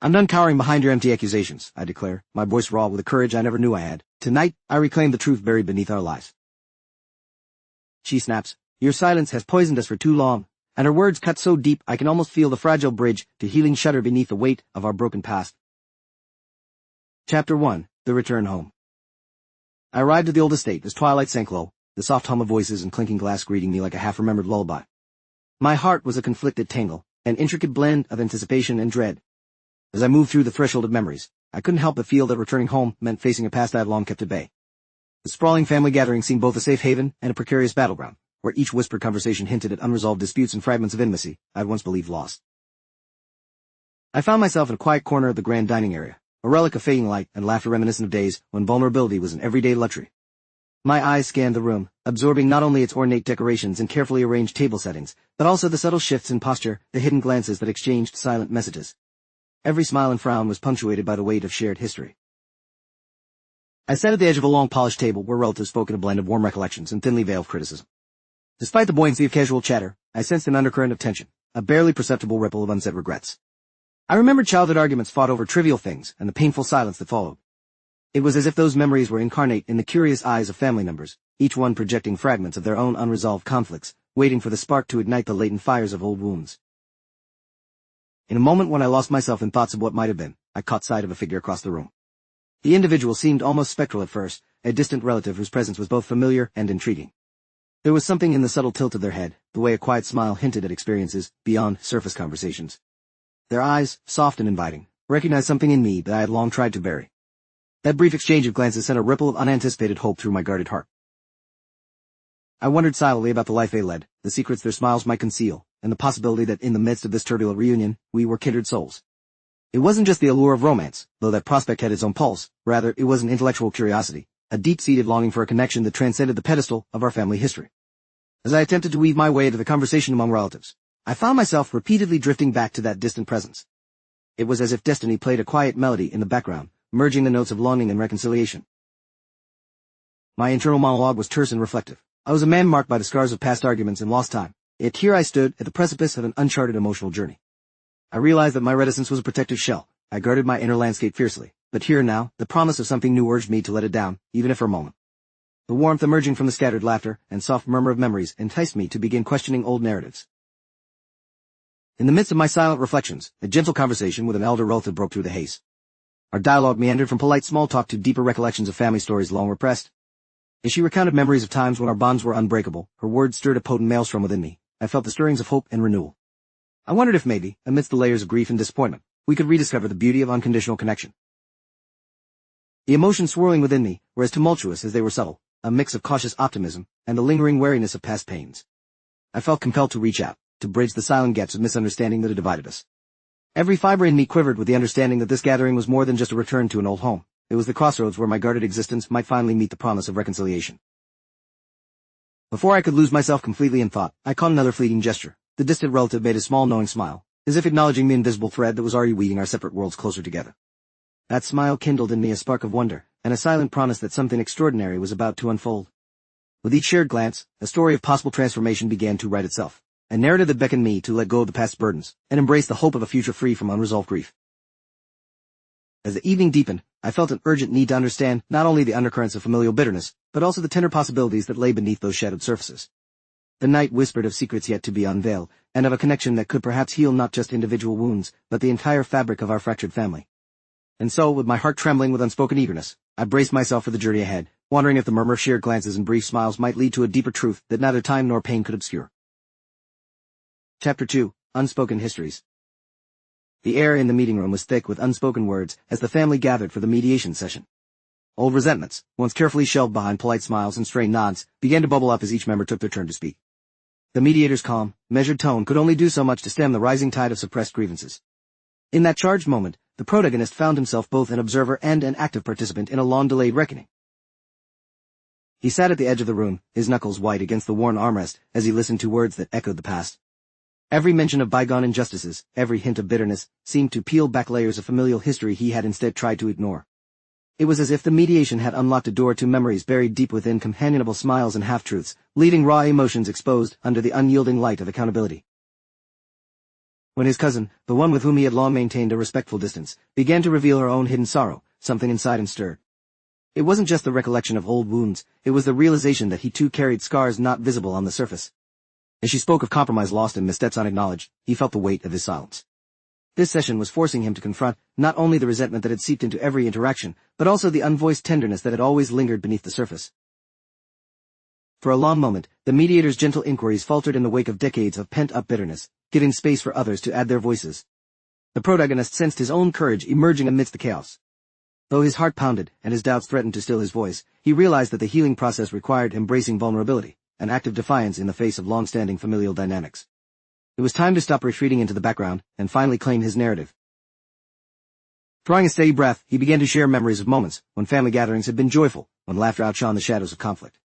I'm done cowering behind your empty accusations, I declare, my voice raw with a courage I never knew I had. Tonight, I reclaim the truth buried beneath our lies. She snaps, your silence has poisoned us for too long, and her words cut so deep I can almost feel the fragile bridge to healing shudder beneath the weight of our broken past. Chapter 1. The Return Home. I arrived at the old estate as twilight sank low, the soft hum of voices and clinking glass greeting me like a half-remembered lullaby. My heart was a conflicted tangle, an intricate blend of anticipation and dread. As I moved through the threshold of memories, I couldn't help but feel that returning home meant facing a past I had long kept at bay. The sprawling family gathering seemed both a safe haven and a precarious battleground, where each whispered conversation hinted at unresolved disputes and fragments of intimacy I'd once believed lost. I found myself in a quiet corner of the grand dining area, a relic of fading light and laughter reminiscent of days when vulnerability was an everyday luxury. My eyes scanned the room, absorbing not only its ornate decorations and carefully arranged table settings, but also the subtle shifts in posture, the hidden glances that exchanged silent messages. Every smile and frown was punctuated by the weight of shared history. I sat at the edge of a long polished table where relatives spoke in a blend of warm recollections and thinly veiled criticism. Despite the buoyancy of casual chatter, I sensed an undercurrent of tension, a barely perceptible ripple of unsaid regrets. I remembered childhood arguments fought over trivial things and the painful silence that followed. It was as if those memories were incarnate in the curious eyes of family members, each one projecting fragments of their own unresolved conflicts, waiting for the spark to ignite the latent fires of old wounds. In a moment when I lost myself in thoughts of what might have been, I caught sight of a figure across the room. The individual seemed almost spectral at first, a distant relative whose presence was both familiar and intriguing. There was something in the subtle tilt of their head, the way a quiet smile hinted at experiences beyond surface conversations. Their eyes, soft and inviting, recognized something in me that I had long tried to bury. That brief exchange of glances sent a ripple of unanticipated hope through my guarded heart. I wondered silently about the life they led, the secrets their smiles might conceal, and the possibility that in the midst of this turbulent reunion, we were kindred souls. It wasn't just the allure of romance, though that prospect had its own pulse, rather it was an intellectual curiosity, a deep-seated longing for a connection that transcended the pedestal of our family history. As I attempted to weave my way into the conversation among relatives, I found myself repeatedly drifting back to that distant presence. It was as if destiny played a quiet melody in the background, merging the notes of longing and reconciliation. My internal monologue was terse and reflective. I was a man marked by the scars of past arguments and lost time, yet here I stood at the precipice of an uncharted emotional journey. I realized that my reticence was a protective shell. I guarded my inner landscape fiercely, but here now, the promise of something new urged me to let it down, even if for a moment. The warmth emerging from the scattered laughter and soft murmur of memories enticed me to begin questioning old narratives. In the midst of my silent reflections, a gentle conversation with an elder relative broke through the haze. Our dialogue meandered from polite small talk to deeper recollections of family stories long repressed. As she recounted memories of times when our bonds were unbreakable, her words stirred a potent maelstrom within me. I felt the stirrings of hope and renewal. I wondered if maybe, amidst the layers of grief and disappointment, we could rediscover the beauty of unconditional connection. The emotions swirling within me were as tumultuous as they were subtle, a mix of cautious optimism and the lingering wariness of past pains. I felt compelled to reach out, to bridge the silent gaps of misunderstanding that had divided us. Every fiber in me quivered with the understanding that this gathering was more than just a return to an old home. It was the crossroads where my guarded existence might finally meet the promise of reconciliation. Before I could lose myself completely in thought, I caught another fleeting gesture. The distant relative made a small knowing smile, as if acknowledging the invisible thread that was already weaving our separate worlds closer together. That smile kindled in me a spark of wonder, and a silent promise that something extraordinary was about to unfold. With each shared glance, a story of possible transformation began to write itself, a narrative that beckoned me to let go of the past burdens, and embrace the hope of a future free from unresolved grief. As the evening deepened, I felt an urgent need to understand not only the undercurrents of familial bitterness, but also the tender possibilities that lay beneath those shadowed surfaces. The night whispered of secrets yet to be unveiled, and of a connection that could perhaps heal not just individual wounds, but the entire fabric of our fractured family. And so, with my heart trembling with unspoken eagerness, I braced myself for the journey ahead, wondering if the murmur of shared glances and brief smiles might lead to a deeper truth that neither time nor pain could obscure. Chapter 2. Unspoken Histories. The air in the meeting room was thick with unspoken words as the family gathered for the mediation session. Old resentments, once carefully shelved behind polite smiles and strained nods, began to bubble up as each member took their turn to speak. The mediator's calm, measured tone could only do so much to stem the rising tide of suppressed grievances. In that charged moment, the protagonist found himself both an observer and an active participant in a long-delayed reckoning. He sat at the edge of the room, his knuckles white against the worn armrest, as he listened to words that echoed the past. Every mention of bygone injustices, every hint of bitterness, seemed to peel back layers of familial history he had instead tried to ignore. It was as if the mediation had unlocked a door to memories buried deep within companionable smiles and half-truths, leaving raw emotions exposed under the unyielding light of accountability. when his cousin, the one with whom he had long maintained a respectful distance, began to reveal her own hidden sorrow, something inside him stirred. It wasn't just the recollection of old wounds, it was the realization that he too carried scars not visible on the surface. As she spoke of compromise lost and missteps unacknowledged, he felt the weight of his silence. This session was forcing him to confront not only the resentment that had seeped into every interaction, but also the unvoiced tenderness that had always lingered beneath the surface. For a long moment, the mediator's gentle inquiries faltered in the wake of decades of pent-up bitterness, giving space for others to add their voices. The protagonist sensed his own courage emerging amidst the chaos. Though his heart pounded and his doubts threatened to still his voice, he realized that the healing process required embracing vulnerability, an act of defiance in the face of long-standing familial dynamics. It was time to stop retreating into the background and finally claim his narrative. Drawing a steady breath, he began to share memories of moments when family gatherings had been joyful, when laughter outshone the shadows of conflict.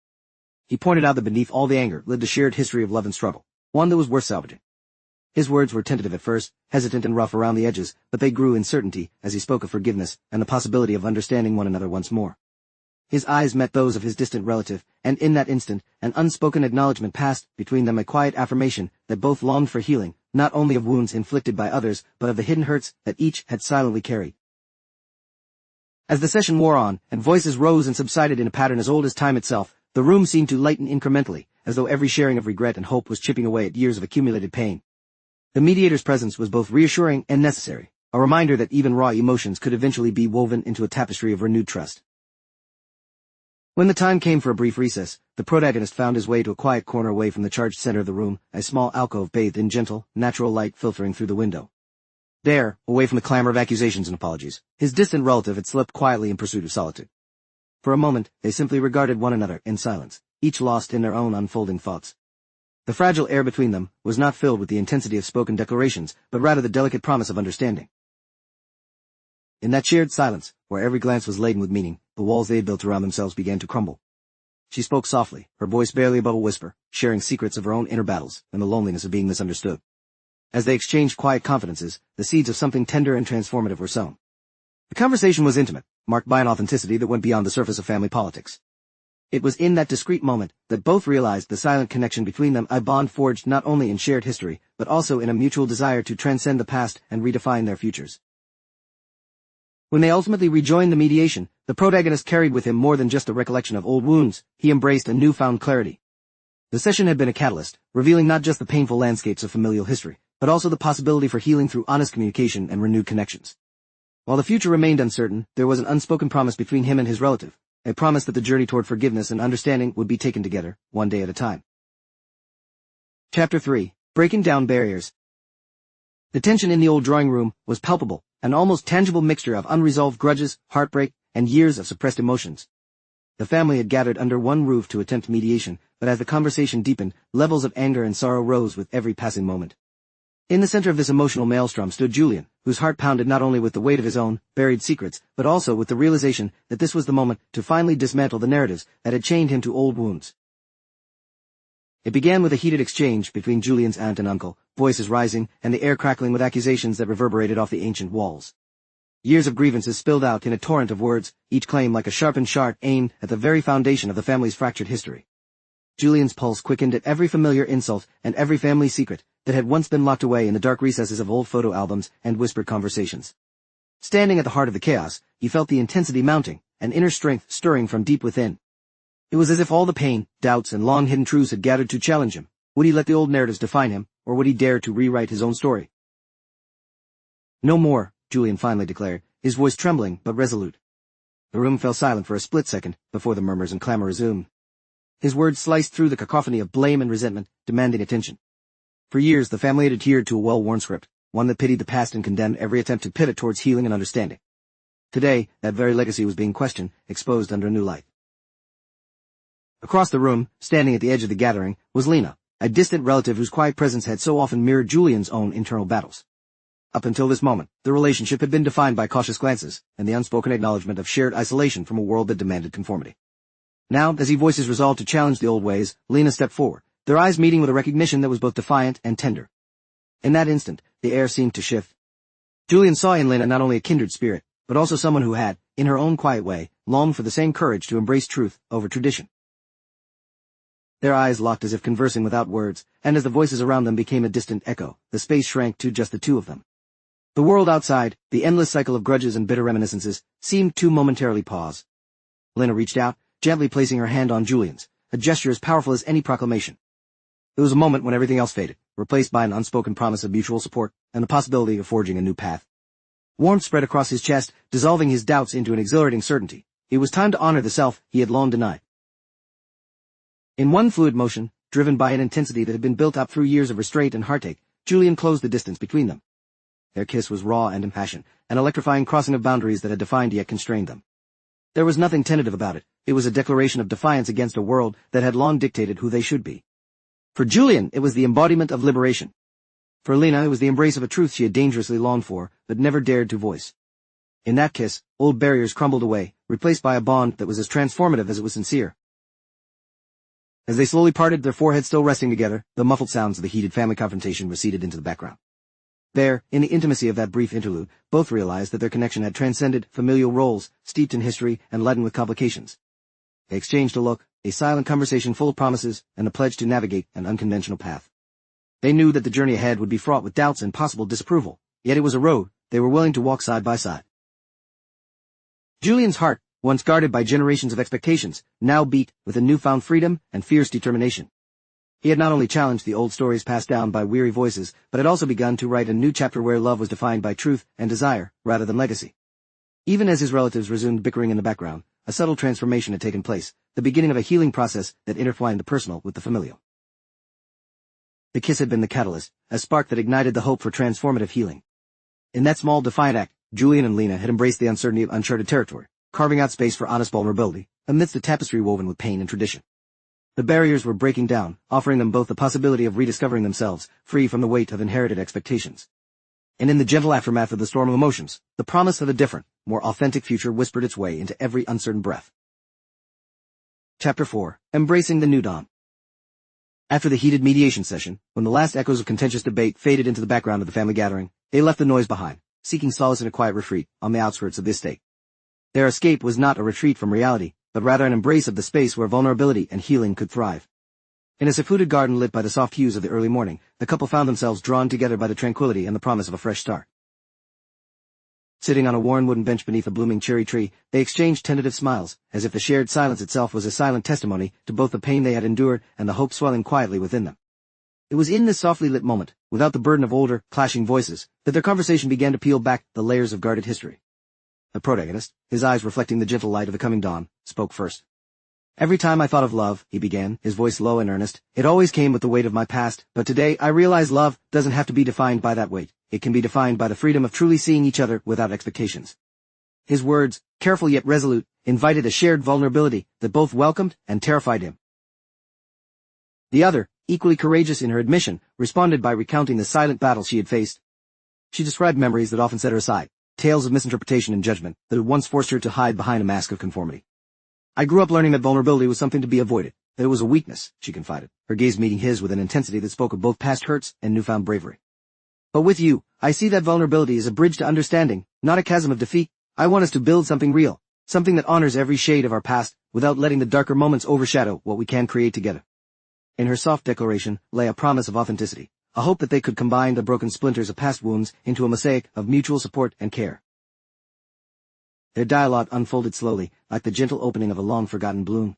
He pointed out that beneath all the anger lived a shared history of love and struggle, one that was worth salvaging. His words were tentative at first, hesitant and rough around the edges, but they grew in certainty as he spoke of forgiveness and the possibility of understanding one another once more. His eyes met those of his distant relative, and in that instant, an unspoken acknowledgement passed between them, a quiet affirmation that both longed for healing, not only of wounds inflicted by others, but of the hidden hurts that each had silently carried. As the session wore on, and voices rose and subsided in a pattern as old as time itself, the room seemed to lighten incrementally, as though every sharing of regret and hope was chipping away at years of accumulated pain. The mediator's presence was both reassuring and necessary, a reminder that even raw emotions could eventually be woven into a tapestry of renewed trust. When the time came for a brief recess, the protagonist found his way to a quiet corner away from the charged center of the room, a small alcove bathed in gentle, natural light filtering through the window. There, away from the clamor of accusations and apologies, his distant relative had slipped quietly in pursuit of solitude. For a moment, they simply regarded one another in silence, each lost in their own unfolding thoughts. The fragile air between them was not filled with the intensity of spoken declarations, but rather the delicate promise of understanding. In that shared silence, where every glance was laden with meaning, the walls they had built around themselves began to crumble. She spoke softly, her voice barely above a whisper, sharing secrets of her own inner battles and the loneliness of being misunderstood. As they exchanged quiet confidences, the seeds of something tender and transformative were sown. The conversation was intimate, marked by an authenticity that went beyond the surface of family politics. It was in that discreet moment that both realized the silent connection between them, a bond forged not only in shared history, but also in a mutual desire to transcend the past and redefine their futures. When they ultimately rejoined the mediation, the protagonist carried with him more than just a recollection of old wounds, he embraced a newfound clarity. The session had been a catalyst, revealing not just the painful landscapes of familial history, but also the possibility for healing through honest communication and renewed connections. While the future remained uncertain, there was an unspoken promise between him and his relative, a promise that the journey toward forgiveness and understanding would be taken together, one day at a time. Chapter 3. Breaking Down Barriers. The tension in the old drawing room was palpable, an almost tangible mixture of unresolved grudges, heartbreak, and years of suppressed emotions. The family had gathered under one roof to attempt mediation, but as the conversation deepened, levels of anger and sorrow rose with every passing moment. In the center of this emotional maelstrom stood Julian, whose heart pounded not only with the weight of his own buried secrets, but also with the realization that this was the moment to finally dismantle the narratives that had chained him to old wounds. It began with a heated exchange between Julian's aunt and uncle, voices rising and the air crackling with accusations that reverberated off the ancient walls. Years of grievances spilled out in a torrent of words, each claim like a sharpened shard aimed at the very foundation of the family's fractured history. Julian's pulse quickened at every familiar insult and every family secret that had once been locked away in the dark recesses of old photo albums and whispered conversations. Standing at the heart of the chaos, he felt the intensity mounting, an inner strength stirring from deep within. It was as if all the pain, doubts, and long-hidden truths had gathered to challenge him. Would he let the old narratives define him, or would he dare to rewrite his own story? No more, Julian finally declared, his voice trembling but resolute. The room fell silent for a split second before the murmurs and clamor resumed. His words sliced through the cacophony of blame and resentment, demanding attention. For years, the family had adhered to a well-worn script, one that pitied the past and condemned every attempt to pivot towards healing and understanding. Today, that very legacy was being questioned, exposed under a new light. Across the room, standing at the edge of the gathering, was Lena, a distant relative whose quiet presence had so often mirrored Julian's own internal battles. Up until this moment, the relationship had been defined by cautious glances and the unspoken acknowledgement of shared isolation from a world that demanded conformity. Now, as he voiced his resolve to challenge the old ways, Lena stepped forward, their eyes meeting with a recognition that was both defiant and tender. In that instant, the air seemed to shift. Julian saw in Lena not only a kindred spirit, but also someone who had, in her own quiet way, longed for the same courage to embrace truth over tradition. Their eyes locked as if conversing without words, and as the voices around them became a distant echo, the space shrank to just the two of them. The world outside, the endless cycle of grudges and bitter reminiscences, seemed to momentarily pause. Lena reached out, gently placing her hand on Julian's, a gesture as powerful as any proclamation. It was a moment when everything else faded, replaced by an unspoken promise of mutual support and the possibility of forging a new path. Warmth spread across his chest, dissolving his doubts into an exhilarating certainty. It was time to honor the self he had long denied. In one fluid motion, driven by an intensity that had been built up through years of restraint and heartache, Julian closed the distance between them. Their kiss was raw and impassioned, an electrifying crossing of boundaries that had defined yet constrained them. There was nothing tentative about it. It was a declaration of defiance against a world that had long dictated who they should be. For Julian, it was the embodiment of liberation. For Lena, it was the embrace of a truth she had dangerously longed for, but never dared to voice. In that kiss, old barriers crumbled away, replaced by a bond that was as transformative as it was sincere. As they slowly parted, their foreheads still resting together, the muffled sounds of the heated family confrontation receded into the background. There, in the intimacy of that brief interlude, both realized that their connection had transcended familial roles, steeped in history and laden with complications. They exchanged a look, a silent conversation full of promises, and a pledge to navigate an unconventional path. They knew that the journey ahead would be fraught with doubts and possible disapproval, yet it was a road they were willing to walk side by side. Julian's heart, once guarded by generations of expectations, now beat with a newfound freedom and fierce determination. He had not only challenged the old stories passed down by weary voices, but had also begun to write a new chapter where love was defined by truth and desire, rather than legacy. Even as his relatives resumed bickering in the background, a subtle transformation had taken place, the beginning of a healing process that intertwined the personal with the familial. The kiss had been the catalyst, a spark that ignited the hope for transformative healing. In that small, defiant act, Julian and Lena had embraced the uncertainty of uncharted territory, carving out space for honest vulnerability, amidst a tapestry woven with pain and tradition. The barriers were breaking down, offering them both the possibility of rediscovering themselves, free from the weight of inherited expectations. And in the gentle aftermath of the storm of emotions, the promise of a different, more authentic future whispered its way into every uncertain breath. Chapter 4. Embracing the New Dawn. After the heated mediation session, when the last echoes of contentious debate faded into the background of the family gathering, they left the noise behind, seeking solace in a quiet retreat on the outskirts of the estate. Their escape was not a retreat from reality, but rather an embrace of the space where vulnerability and healing could thrive. In a secluded garden lit by the soft hues of the early morning, the couple found themselves drawn together by the tranquility and the promise of a fresh start. Sitting on a worn wooden bench beneath a blooming cherry tree, they exchanged tentative smiles, as if the shared silence itself was a silent testimony to both the pain they had endured and the hope swelling quietly within them. It was in this softly lit moment, without the burden of older, clashing voices, that their conversation began to peel back the layers of guarded history. The protagonist, his eyes reflecting the gentle light of the coming dawn, spoke first. "Every time I thought of love," he began, his voice low and earnest, "it always came with the weight of my past, but today I realize love doesn't have to be defined by that weight. It can be defined by the freedom of truly seeing each other without expectations." His words, careful yet resolute, invited a shared vulnerability that both welcomed and terrified him. The other, equally courageous in her admission, responded by recounting the silent battle she had faced. She described memories that often set her aside, tales of misinterpretation and judgment that had once forced her to hide behind a mask of conformity. "I grew up learning that vulnerability was something to be avoided, that it was a weakness," she confided, her gaze meeting his with an intensity that spoke of both past hurts and newfound bravery. "But with you, I see that vulnerability as a bridge to understanding, not a chasm of defeat. I want us to build something real, something that honors every shade of our past, without letting the darker moments overshadow what we can create together." In her soft declaration lay a promise of authenticity, a hope that they could combine the broken splinters of past wounds into a mosaic of mutual support and care. Their dialogue unfolded slowly, like the gentle opening of a long-forgotten bloom.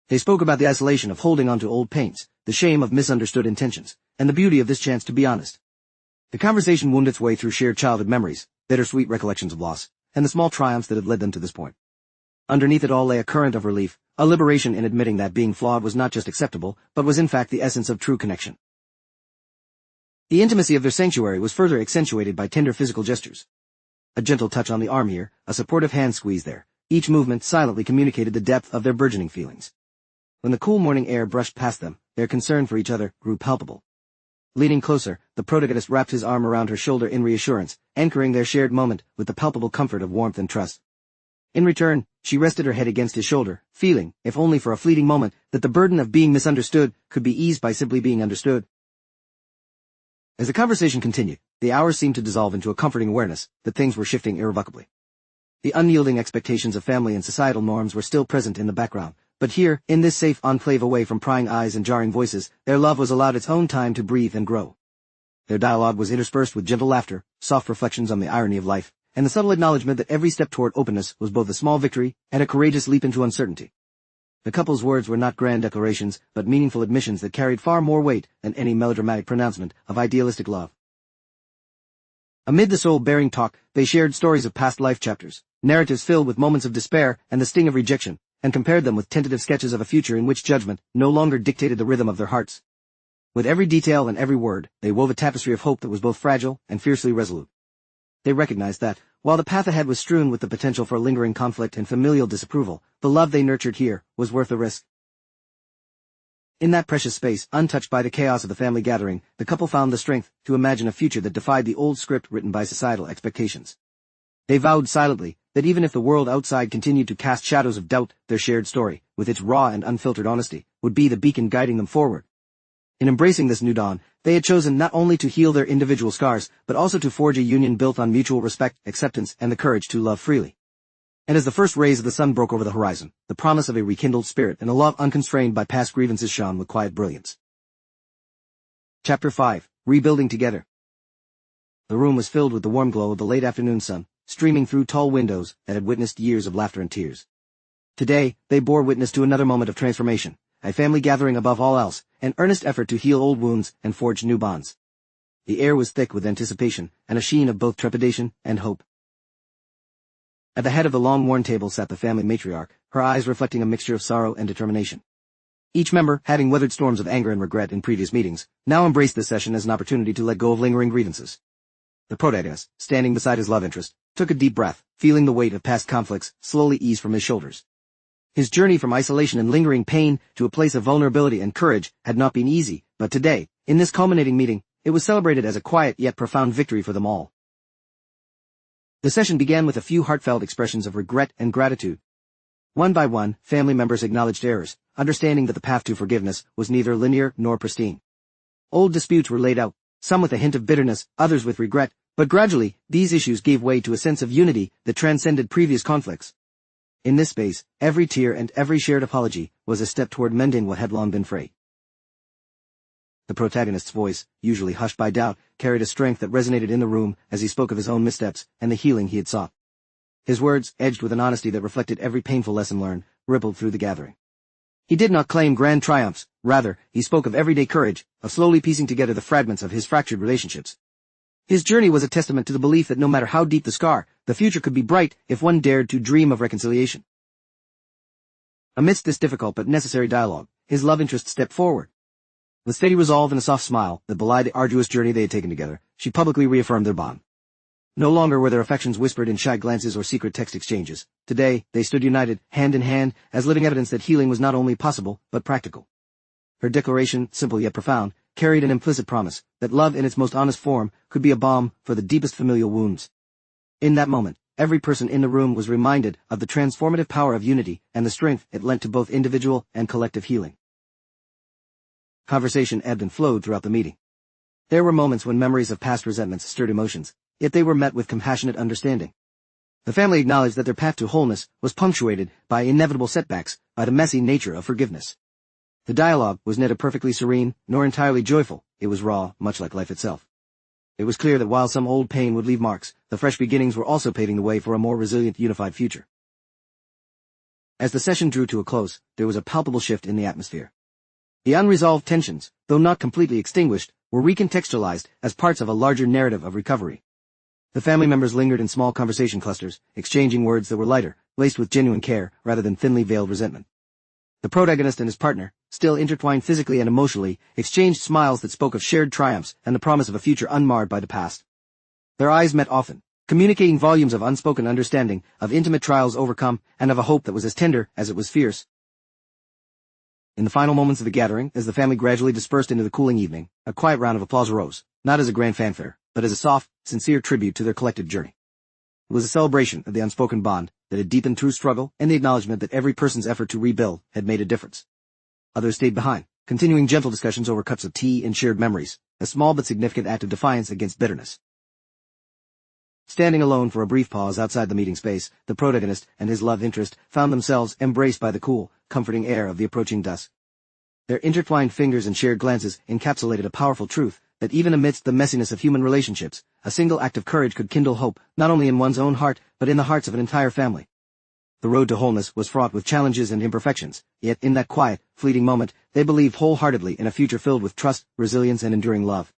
They spoke about the isolation of holding on to old pains, the shame of misunderstood intentions, and the beauty of this chance to be honest. The conversation wound its way through shared childhood memories, bittersweet recollections of loss, and the small triumphs that had led them to this point. Underneath it all lay a current of relief, a liberation in admitting that being flawed was not just acceptable, but was in fact the essence of true connection. The intimacy of their sanctuary was further accentuated by tender physical gestures. A gentle touch on the arm here, a supportive hand squeeze there. Each movement silently communicated the depth of their burgeoning feelings. When the cool morning air brushed past them, their concern for each other grew palpable. Leaning closer, the protagonist wrapped his arm around her shoulder in reassurance, anchoring their shared moment with the palpable comfort of warmth and trust. In return, she rested her head against his shoulder, feeling, if only for a fleeting moment, that the burden of being misunderstood could be eased by simply being understood. As the conversation continued, the hours seemed to dissolve into a comforting awareness that things were shifting irrevocably. The unyielding expectations of family and societal norms were still present in the background, But here, in this safe enclave away from prying eyes and jarring voices, their love was allowed its own time to breathe and grow. Their dialogue was interspersed with gentle laughter, soft reflections on the irony of life, and the subtle acknowledgement that every step toward openness was both a small victory and a courageous leap into uncertainty. The couple's words were not grand declarations, but meaningful admissions that carried far more weight than any melodramatic pronouncement of idealistic love. Amid the soul-bearing talk, they shared stories of past life chapters, narratives filled with moments of despair and the sting of rejection, and compared them with tentative sketches of a future in which judgment no longer dictated the rhythm of their hearts. With every detail and every word, they wove a tapestry of hope that was both fragile and fiercely resolute. They recognized that, while the path ahead was strewn with the potential for lingering conflict and familial disapproval, the love they nurtured here was worth the risk. In that precious space, untouched by the chaos of the family gathering, the couple found the strength to imagine a future that defied the old script written by societal expectations. They vowed silently that even if the world outside continued to cast shadows of doubt, their shared story, with its raw and unfiltered honesty, would be the beacon guiding them forward. In embracing this new dawn, they had chosen not only to heal their individual scars, but also to forge a union built on mutual respect, acceptance, and the courage to love freely. And as the first rays of the sun broke over the horizon, the promise of a rekindled spirit and a love unconstrained by past grievances shone with quiet brilliance. Chapter 5. Rebuilding Together. The room was filled with the warm glow of the late afternoon sun, streaming through tall windows that had witnessed years of laughter and tears. Today, they bore witness to another moment of transformation, a family gathering above all else, an earnest effort to heal old wounds and forge new bonds. The air was thick with anticipation, and a sheen of both trepidation and hope. At the head of the long-worn table sat the family matriarch, her eyes reflecting a mixture of sorrow and determination. Each member, having weathered storms of anger and regret in previous meetings, now embraced this session as an opportunity to let go of lingering grievances. The protagonist, standing beside his love interest, took a deep breath, feeling the weight of past conflicts slowly ease from his shoulders. His journey from isolation and lingering pain to a place of vulnerability and courage had not been easy, but today, in this culminating meeting, it was celebrated as a quiet yet profound victory for them all. The session began with a few heartfelt expressions of regret and gratitude. One by one, family members acknowledged errors, understanding that the path to forgiveness was neither linear nor pristine. Old disputes were laid out, some with a hint of bitterness, others with regret, but gradually, these issues gave way to a sense of unity that transcended previous conflicts. In this space, every tear and every shared apology was a step toward mending what had long been frayed. The protagonist's voice, usually hushed by doubt, carried a strength that resonated in the room as he spoke of his own missteps and the healing he had sought. His words, edged with an honesty that reflected every painful lesson learned, rippled through the gathering. He did not claim grand triumphs, rather, he spoke of everyday courage, of slowly piecing together the fragments of his fractured relationships. His journey was a testament to the belief that no matter how deep the scar, the future could be bright if one dared to dream of reconciliation. Amidst this difficult but necessary dialogue, his love interest stepped forward. With steady resolve and a soft smile that belied the arduous journey they had taken together, she publicly reaffirmed their bond. No longer were their affections whispered in shy glances or secret text exchanges. Today, they stood united, hand in hand, as living evidence that healing was not only possible, but practical. Her declaration, simple yet profound, carried an implicit promise that love in its most honest form could be a balm for the deepest familial wounds. In that moment, every person in the room was reminded of the transformative power of unity and the strength it lent to both individual and collective healing. Conversation ebbed and flowed throughout the meeting. There were moments when memories of past resentments stirred emotions, yet they were met with compassionate understanding. The family acknowledged that their path to wholeness was punctuated by inevitable setbacks, by the messy nature of forgiveness. The dialogue was neither perfectly serene nor entirely joyful. It was raw, much like life itself. It was clear that while some old pain would leave marks, the fresh beginnings were also paving the way for a more resilient, unified future. As the session drew to a close, there was a palpable shift in the atmosphere. The unresolved tensions, though not completely extinguished, were recontextualized as parts of a larger narrative of recovery. The family members lingered in small conversation clusters, exchanging words that were lighter, laced with genuine care rather than thinly veiled resentment. The protagonist and his partner, still intertwined physically and emotionally, exchanged smiles that spoke of shared triumphs and the promise of a future unmarred by the past. Their eyes met often, communicating volumes of unspoken understanding, of intimate trials overcome, and of a hope that was as tender as it was fierce. In the final moments of the gathering, as the family gradually dispersed into the cooling evening, a quiet round of applause arose, not as a grand fanfare, but as a soft, sincere tribute to their collective journey. It was a celebration of the unspoken bond that had deepened through struggle and the acknowledgement that every person's effort to rebuild had made a difference. Others stayed behind, continuing gentle discussions over cups of tea and shared memories, a small but significant act of defiance against bitterness. Standing alone for a brief pause outside the meeting space, the protagonist and his love interest found themselves embraced by the cool, comforting air of the approaching dusk. Their intertwined fingers and shared glances encapsulated a powerful truth, that even amidst the messiness of human relationships, a single act of courage could kindle hope, not only in one's own heart, but in the hearts of an entire family. The road to wholeness was fraught with challenges and imperfections, yet in that quiet, fleeting moment, they believed wholeheartedly in a future filled with trust, resilience, and enduring love.